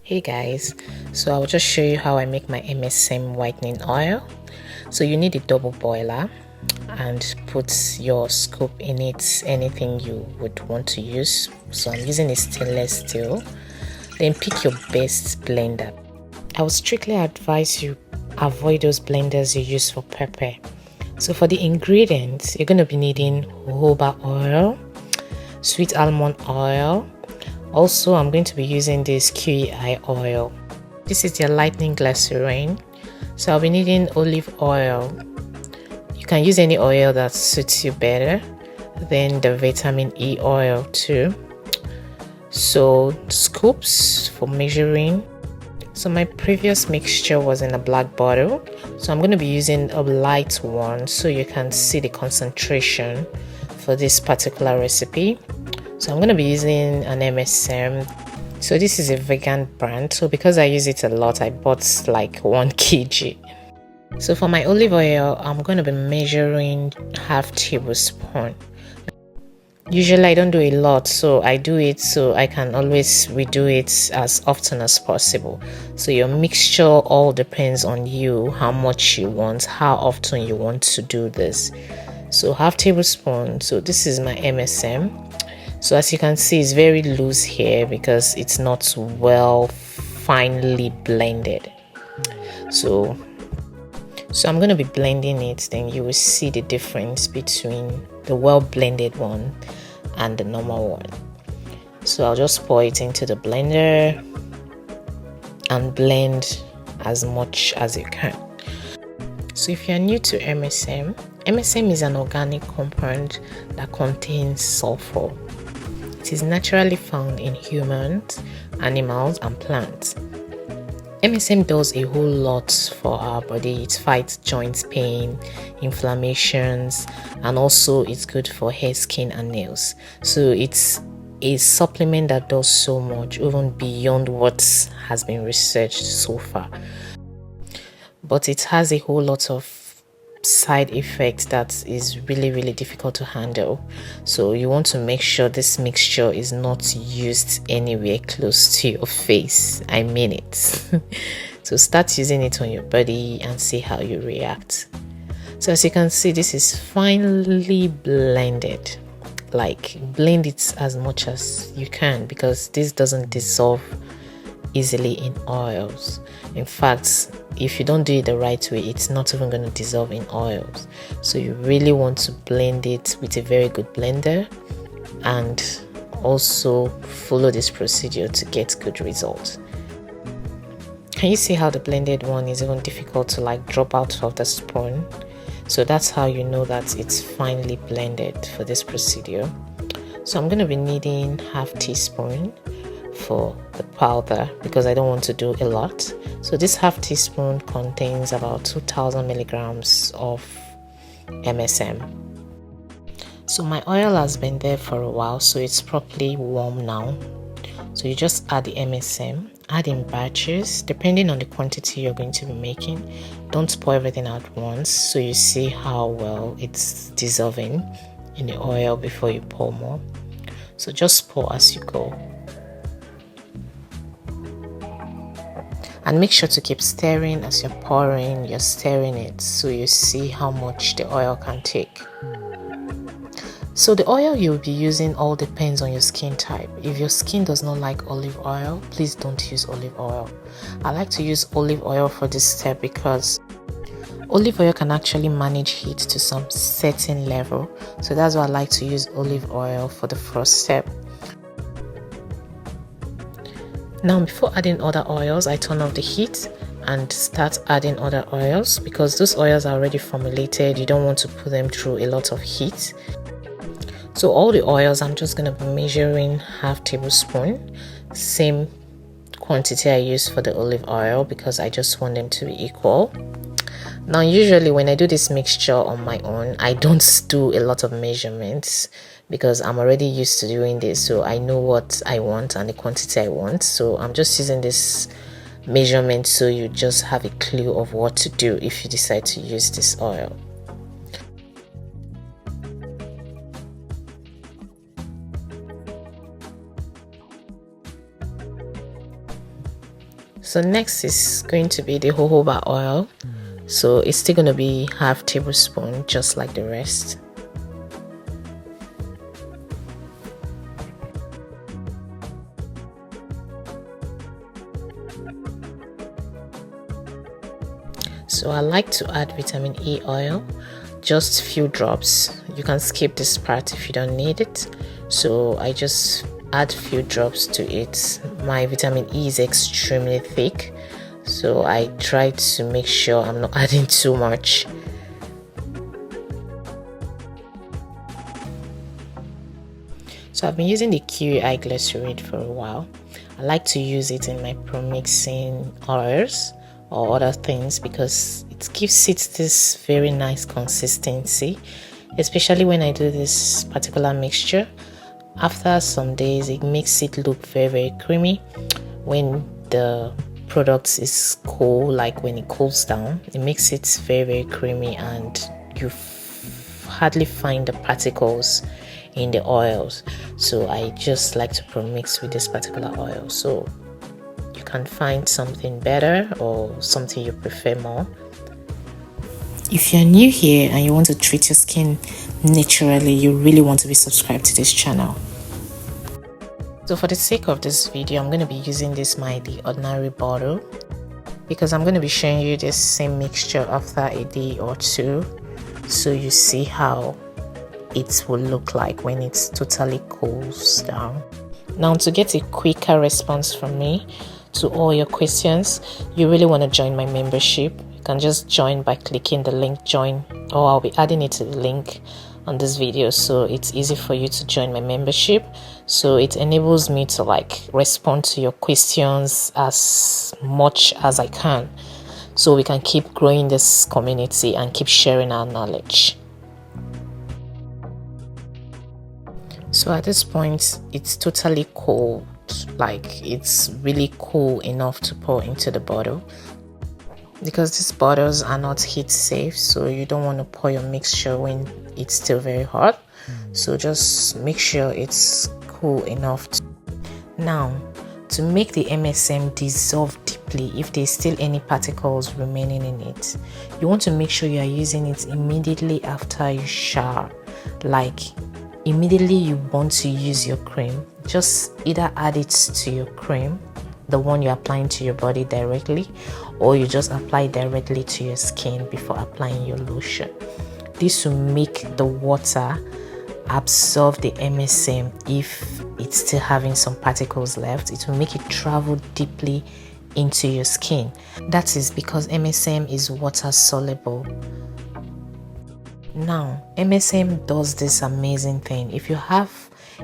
Hey guys, so I'll just show you how I make my MSM whitening oil. So you need a double boiler and put your scoop in it, anything you would want to use. So I'm using a stainless steel. Then pick your best blender. I would strictly advise you avoid those blenders you use for pepper. So for the ingredients, you're going to be needing jojoba oil, sweet almond oil. Also, I'm going to be using this QEI oil. This is their lightning glycerin. So I'll be needing olive oil. You can use any oil that suits you better. Then the vitamin E oil too. So scoops for measuring. So my previous mixture was in a black bottle. So I'm going to be using a light one so you can see the concentration for this particular recipe. So I'm going to be using an MSM. So this is a vegan brand. So because I use it a lot, I bought like 1 kg. So for my olive oil, I'm going to be measuring half tablespoon. Usually I don't do a lot, so I do it so I can always redo it as often as possible. So your mixture all depends on you, how much you want, how often you want to do this. So half tablespoon. So this is my MSM. So as you can see, it's very loose here because it's not well finely blended. So I'm going to be blending it, then you will see the difference between the well blended one and the normal one. So I'll just pour it into the blender and blend as much as you can. So if you're new to MSM is an organic compound that contains sulfur. It is naturally found in humans, animals, and plants. MSM does a whole lot for our body. It fights joint pain, inflammations, and also it's good for hair, skin, and nails. So it's a supplement that does so much, even beyond what has been researched so far. But it has a whole lot of side effects that is really difficult to handle. So you want to make sure this mixture is not used anywhere close to your face. I mean it. So start using it on your body and see how you react. So as you can see, this is finely blended. Like blend it as much as you can because this doesn't dissolve easily in oils. In fact, if you don't do it the right way, it's not even going to dissolve in oils. So you really want to blend it with a very good blender and also follow this procedure to get good results. Can you see how the blended one is even difficult to like drop out of the spoon? So that's how you know that it's finely blended for this procedure. So I'm going to be needing half teaspoon for the powder because I don't want to do a lot. So this half teaspoon contains about 2000 milligrams of MSM. So my oil has been there for a while, so it's properly warm now. So you just add the MSM, add in batches depending on the quantity you're going to be making. Don't pour everything at once so you see how well it's dissolving in the oil before you pour more. So just pour as you go. And make sure to keep stirring as you're pouring, you're stirring it so you see how much the oil can take. So the oil you'll be using all depends on your skin type. If your skin does not like olive oil, please don't use olive oil. I like to use olive oil for this step because olive oil can actually manage heat to some certain level. So that's why I like to use olive oil for the first step. Now before adding other oils, I turn off the heat and start adding other oils because those oils are already formulated. You don't want to put them through a lot of heat. So all the oils, I'm just going to be measuring half tablespoon. Same quantity I use for the olive oil because I just want them to be equal. Now usually when I do this mixture on my own, I don't do a lot of measurements because I'm already used to doing this, so I know what I want and the quantity I want. So I'm just using this measurement so you just have a clue of what to do if you decide to use this oil. So next is going to be the jojoba oil. So it's still going to be half tablespoon, just like the rest. So I like to add vitamin E oil, just few drops. You can skip this part if you don't need it. So I just add few drops to it. My vitamin E is extremely thick, so I try to make sure I'm not adding too much. So I've been using the Kiwi eye glycerine for a while. I like to use it in my pro-mixing oils or other things because it gives it this very nice consistency, especially when I do this particular mixture. After some days, it makes it look very creamy. When the product is cool, like when it cools down, it makes it very creamy, and you hardly find the particles in the oils. So I just like to pro-mix with this particular oil. So you can find something better or something you prefer more. If you're new here and you want to treat your skin naturally, you really want to be subscribed to this channel. So for the sake of this video, I'm going to be using this The Ordinary bottle because I'm going to be showing you this same mixture after a day or two, so you see how it will look like when it's totally cools down. Now, to get a quicker response from me to all your questions, you really want to join my membership. You can just join by clicking the link join, or I'll be adding it to the link on this video, so it's easy for you to join my membership. So it enables me to respond to your questions as much as I can, so we can keep growing this community and keep sharing our knowledge. So at this point, it's totally cold, it's really cool enough to pour into the bottle, because these bottles are not heat safe, so you don't want to pour your mixture when it's still very hot. So just make sure it's cool enough. Now, to make the MSM dissolve deeply, if there's still any particles remaining in it, you want to make sure you are using it immediately after you shower. Immediately you want to use your cream, just either add it to your cream, the one you're applying to your body directly, or you just apply directly to your skin before applying your lotion. This will make the water absorb the MSM. If it's still having some particles left, it will make it travel deeply into your skin. That is because MSM is water soluble. Now, MSM does this amazing thing. If you have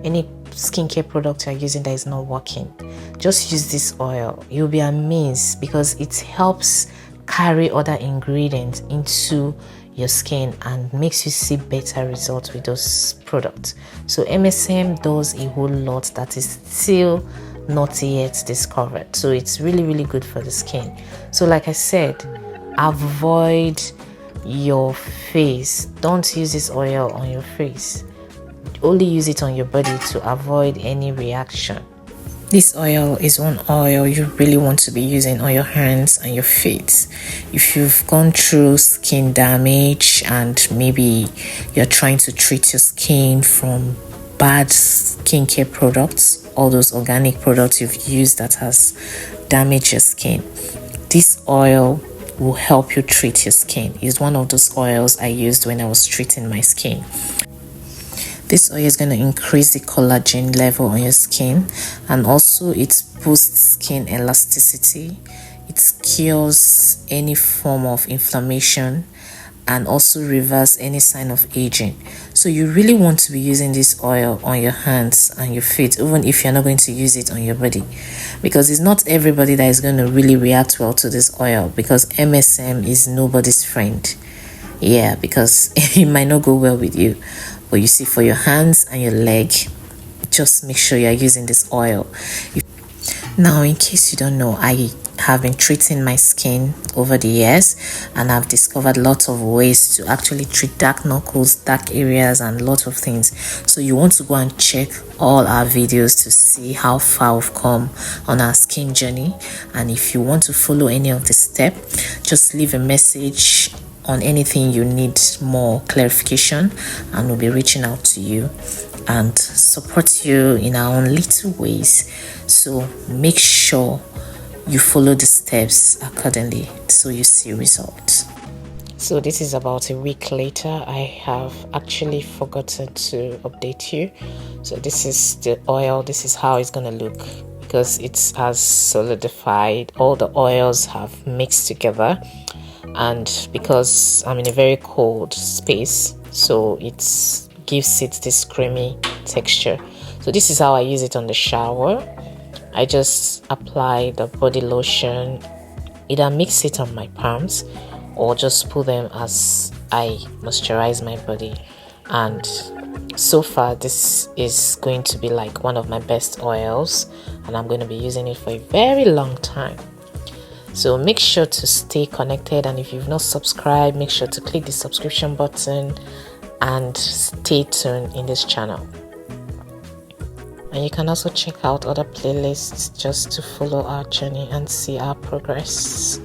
any skincare product you're using that is not working, just use this oil. You'll be amazed because it helps carry other ingredients into your skin and makes you see better results with those products. So MSM does a whole lot that is still not yet discovered. So it's really good for the skin. So like I said, avoid your face. Don't use this oil on your face. Only use it on your body to avoid any reaction. This oil is one oil you really want to be using on your hands and your feet. If you've gone through skin damage and maybe you're trying to treat your skin from bad skincare products, all those organic products you've used that has damaged your skin, this oil will help you treat your skin. It's one of those oils I used when I was treating my skin. This oil is going to increase the collagen level on your skin, and also it boosts skin elasticity. It cures any form of inflammation and also reverse any sign of aging. So you really want to be using this oil on your hands and your feet, even if you're not going to use it on your body, because it's not everybody that is going to really react well to this oil, because MSM is nobody's friend. Yeah, because it might not go well with you. But you see, for your hands and your leg, just make sure you're using this oil. Now, in case you don't know, I have been treating my skin over the years, and I've discovered lots of ways to actually treat dark knuckles, dark areas, and lots of things. So you want to go and check all our videos to see how far we've come on our skin journey. And if you want to follow any of the steps, just leave a message on anything you need more clarification, and we'll be reaching out to you and support you in our own little ways. So make sure you follow the steps accordingly so you see results. So this is about a week later. I have actually forgotten to update you. So this is the oil. This is how it's gonna look, because it has solidified. All the oils have mixed together, and because I'm in a very cold space, so it gives it this creamy texture. So this is how I use it on the shower. I just apply the body lotion, either mix it on my palms or just put them as I moisturize my body. And so far this is going to be like one of my best oils, and I'm going to be using it for a very long time. So make sure to stay connected, and if you've not subscribed, make sure to click the subscription button and stay tuned in this channel. And you can also check out other playlists just to follow our journey and see our progress.